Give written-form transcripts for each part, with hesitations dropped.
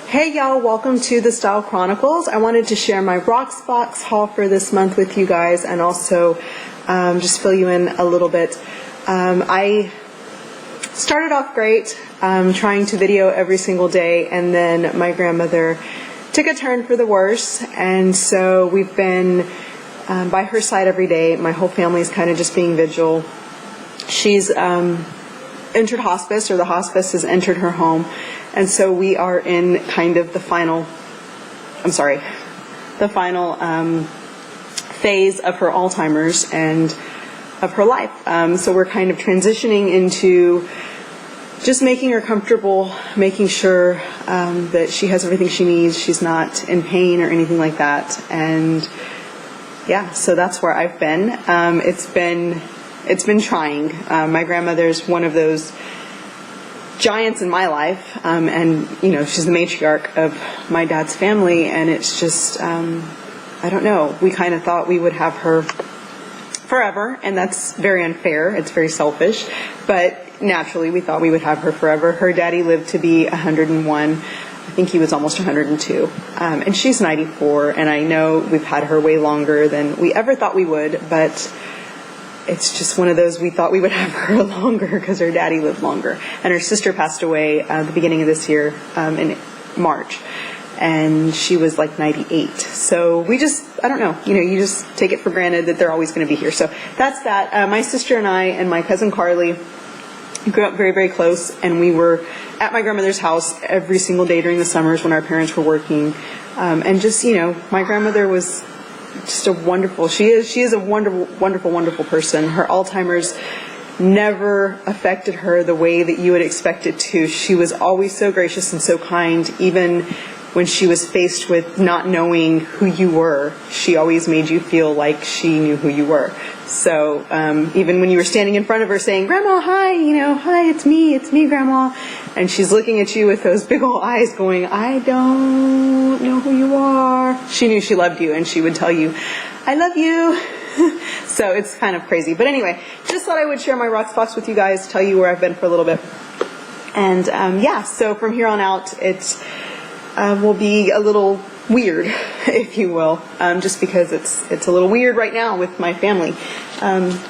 Hey y'all, welcome to the Style Chronicles. I wanted to share my Rocksbox haul for this month with you guys and also just fill you in a little bit. I started off great, trying to video every single day, and then my grandmother took a turn for the worse, and so we've been by her side every day. My whole family is kind of just being vigil. She's entered hospice, or the hospice has entered her home, and so we are in kind of the final phase of her Alzheimer's and of her life. So we're kind of transitioning into just making her comfortable, making sure that she has everything she needs, she's not in pain or anything like that. And yeah, so that's where I've been. It's been trying. My grandmother's one of those giants in my life, and you know, she's the matriarch of my dad's family, and it's just I don't know, we kind of thought we would have her forever, and that's very unfair, it's very selfish, but naturally we thought we would have her forever. Her daddy lived to be 101. I think he was almost 102, and she's 94, and I know we've had her way longer than we ever thought we would, but it's just one of those, we thought we would have her longer because her daddy lived longer. And her sister passed away at the beginning of this year, in March. And she was like 98. So we just, I don't know, you just take it for granted that they're always going to be here. So that's that. My sister and I and my cousin Carly grew up very, very close. And we were at my grandmother's house every single day during the summers when our parents were working. And just, my grandmother was just a wonderful, she is a wonderful person. Her Alzheimer's never affected her the way that you would expect it to. She was always so gracious and so kind, even when she was faced with not knowing who you were. She always made you feel like she knew who you were. So even when you were standing in front of her saying, "Grandma, hi, hi, it's me, Grandma," and she's looking at you with those big old eyes going, "I don't know who you are," she knew she loved you, and she would tell you, "I love you." So it's kind of crazy. But anyway, just thought I would share my Rocksbox with you guys, tell you where I've been for a little bit. And yeah, so from here on out, it will be a little weird, if you will, just because it's a little weird right now with my family.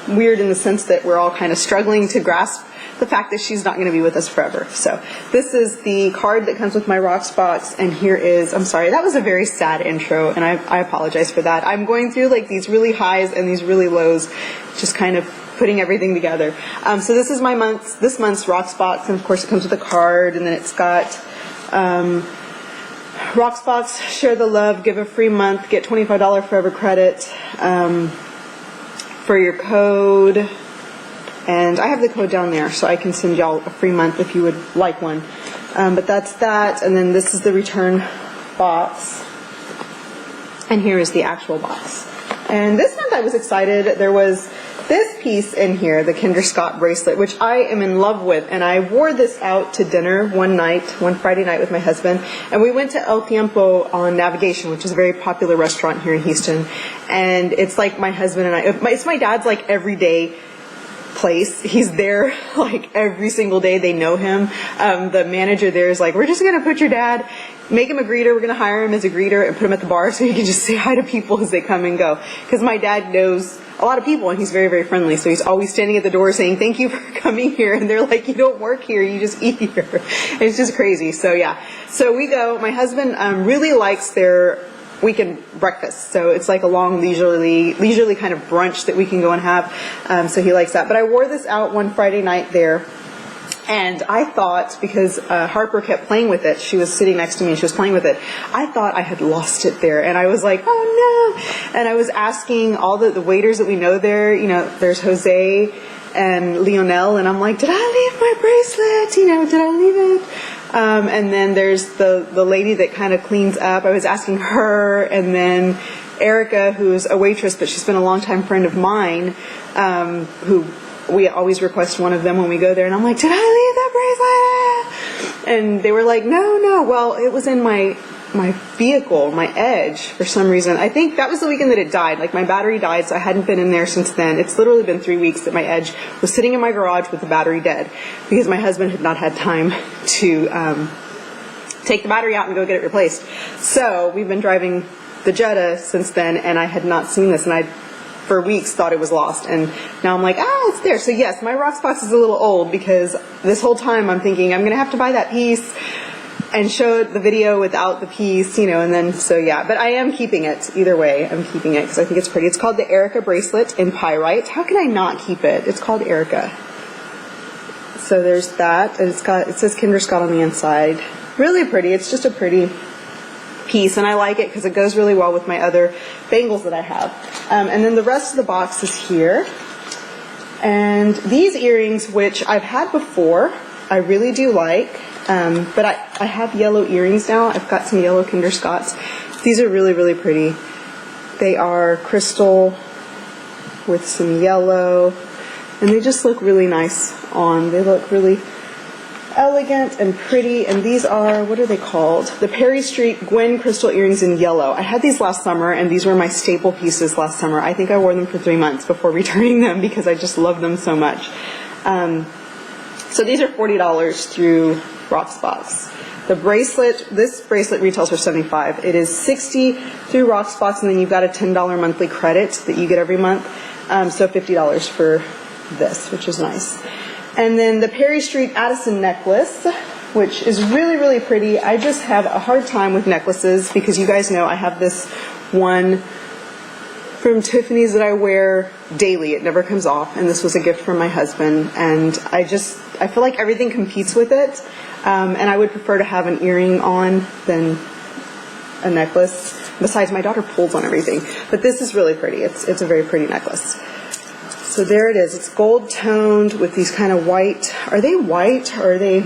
Weird in the sense that we're all kind of struggling to grasp the fact that she's not going to be with us forever. So this is the card that comes with my Rocksbox, and here is, I'm sorry, that was a very sad intro, and I apologize for that. I'm going through like these really highs and these really lows, just kind of putting everything together. So this is this month's Rocksbox, and of course it comes with a card, and then it's got Rocksbox, share the love, give a free month, get $25 forever credit for your code. And I have the code down there, so I can send y'all a free month if you would like one. But that's that. And then this is the return box. And here is the actual box. And this month I was excited. There was this piece in here, the Kendra Scott bracelet, which I am in love with. And I wore this out to dinner one Friday night with my husband. And we went to El Tiempo on Navigation, which is a very popular restaurant here in Houston. And it's like my husband and I, it's my dad's like everyday place. He's there like every single day. They know him. The manager there is like, "We're just going to put your dad, make him a greeter. We're going to hire him as a greeter and put him at the bar so he can just say hi to people as they come and go." Because my dad knows a lot of people and he's very, very friendly. So he's always standing at the door saying, "Thank you for coming here." And they're like, "You don't work here, you just eat here." It's just crazy. So yeah. So we go. My husband really likes their weekend breakfast, so it's like a long leisurely kind of brunch that we can go and have, so he likes that. But I wore this out one Friday night there, and I thought, because Harper kept playing with it, she was sitting next to me and she was playing with it, I thought I had lost it there, and I was like, "Oh no." And I was asking all the waiters that we know there, there's Jose and Lionel, and I'm like, "Did I leave my bracelet? Did I leave it?" And then there's the lady that kind of cleans up. I was asking her, and then Ericka, who's a waitress, but she's been a longtime friend of mine, who we always request one of them when we go there. And I'm like, "Did I leave that bracelet?" And they were like, No. Well, it was in my vehicle, my Edge, for some reason. I think that was the weekend that it died. Like, my battery died, so I hadn't been in there since then. It's literally been 3 weeks that my Edge was sitting in my garage with the battery dead, because my husband had not had time to take the battery out and go get it replaced. So we've been driving the Jetta since then, and I had not seen this, and I for weeks thought it was lost, and now I'm like, it's there. So yes, my Rocksbox is a little old, because this whole time I'm thinking I'm gonna have to buy that piece and show the video without the piece, you know, and then, so yeah, but I am keeping it. Either way, I'm keeping it because I think it's pretty. It's called the Ericka bracelet in Pyrite. How can I not keep it? It's called Ericka. So there's that, and it says Kendra Scott on the inside. Really pretty. It's just a pretty piece, and I like it because it goes really well with my other bangles that I have. And then the rest of the box is here. And these earrings, which I've had before, I really do like. But I have yellow earrings now. I've got some yellow Kendra Scotts. These are really, really pretty. They are crystal with some yellow, and they just look really nice on. They look really elegant and pretty, and these are, what are they called? The Perry Street Gwen crystal earrings in yellow. I had these last summer, and these were my staple pieces last summer. I think I wore them for 3 months before returning them because I just love them so much. So these are $40 through Rocksbox. The bracelet, this bracelet retails for $75. It is $60 through Rocksbox, and then you've got a $10 monthly credit that you get every month. So $50 for this, which is nice. And then the Perry Street Addison necklace, which is really, really pretty. I just have a hard time with necklaces because you guys know I have this one from Tiffany's that I wear daily. It never comes off, and this was a gift from my husband, and I feel like everything competes with it, and I would prefer to have an earring on than a necklace. Besides, my daughter pulls on everything, but this is really pretty. It's a very pretty necklace. So there it is. It's gold toned with these kind of white. Are they white or are they?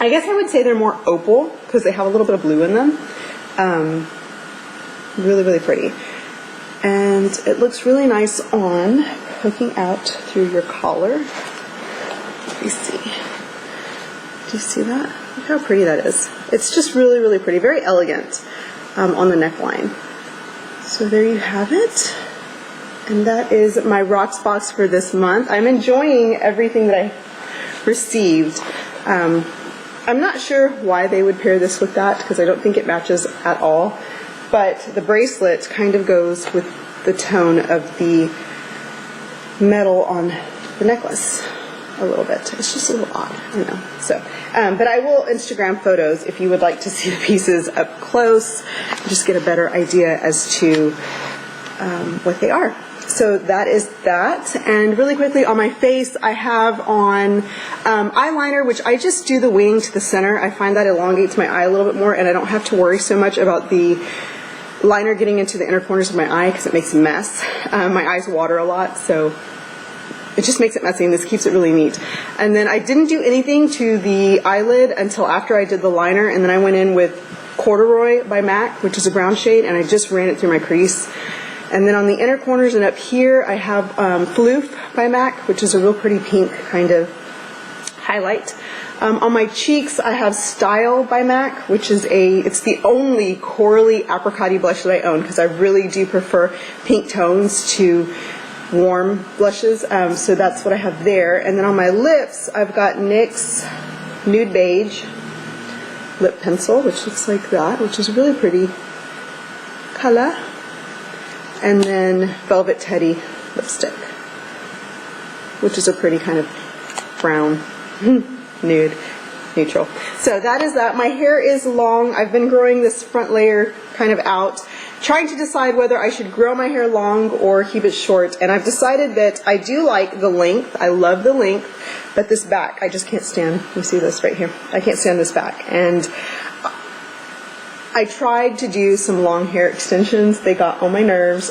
I guess I would say they're more opal because they have a little bit of blue in them. Really, really pretty. And it looks really nice on, poking out through your collar. Let me see. Do you see that? Look how pretty that is. It's just really, really pretty. Very elegant on the neckline. So there you have it. And that is my Rocksbox for this month. I'm enjoying everything that I received. I'm not sure why they would pair this with that because I don't think it matches at all. But the bracelet kind of goes with the tone of the metal on the necklace a little bit. It's just a little odd, I know. So, but I will Instagram photos if you would like to see the pieces up close, just get a better idea as to what they are. So that is that. And really quickly on my face, I have on eyeliner, which I just do the wing to the center. I find that elongates my eye a little bit more, and I don't have to worry so much about the liner getting into the inner corners of my eye because it makes a mess. My eyes water a lot, so it just makes it messy, and this keeps it really neat. And then I didn't do anything to the eyelid until after I did the liner, and then I went in with Corduroy by MAC, which is a brown shade, and I just ran it through my crease. And then on the inner corners and up here, I have Phloof by MAC, which is a real pretty pink kind of highlight. On my cheeks, I have Style by MAC, which is it's the only corally apricot-y blush that I own, because I really do prefer pink tones to warm blushes. So that's what I have there. And then on my lips, I've got NYX Nude Beige lip pencil, which looks like that, which is a really pretty color. And then Velvet Teddy lipstick, which is a pretty kind of brown nude neutral. So that is that. My hair is long. I've been growing this front layer kind of out, trying to decide whether I should grow my hair long or keep it short. And I've decided that I do like the length. I love the length, but this back, I just can't stand. You see this right here? I can't stand this back. And I tried to do some long hair extensions. They got on my nerves.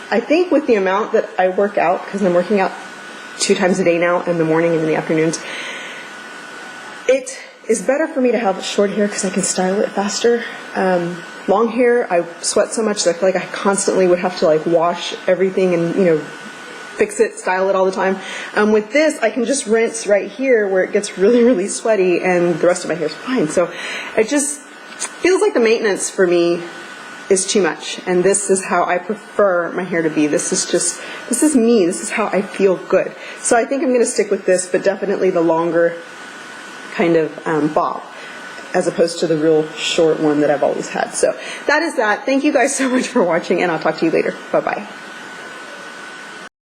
I think with the amount that I work out, because I'm working out 2 times a day now, in the morning and in the afternoons, it is better for me to have short hair because I can style it faster. Long hair, I sweat so much that I feel like I constantly would have to like wash everything and, you know, fix it, style it all the time. With this, I can just rinse right here where it gets really, really sweaty, and the rest of my hair is fine. So it just feels like the maintenance for me is too much, and this is how I prefer my hair to be. This is me. This is how I feel good. So I think I'm going to stick with this, but definitely the longer kind of bob. as opposed to the real short one that I've always had. So that is that. Thank you guys so much for watching, and I'll talk to you later. Bye-bye.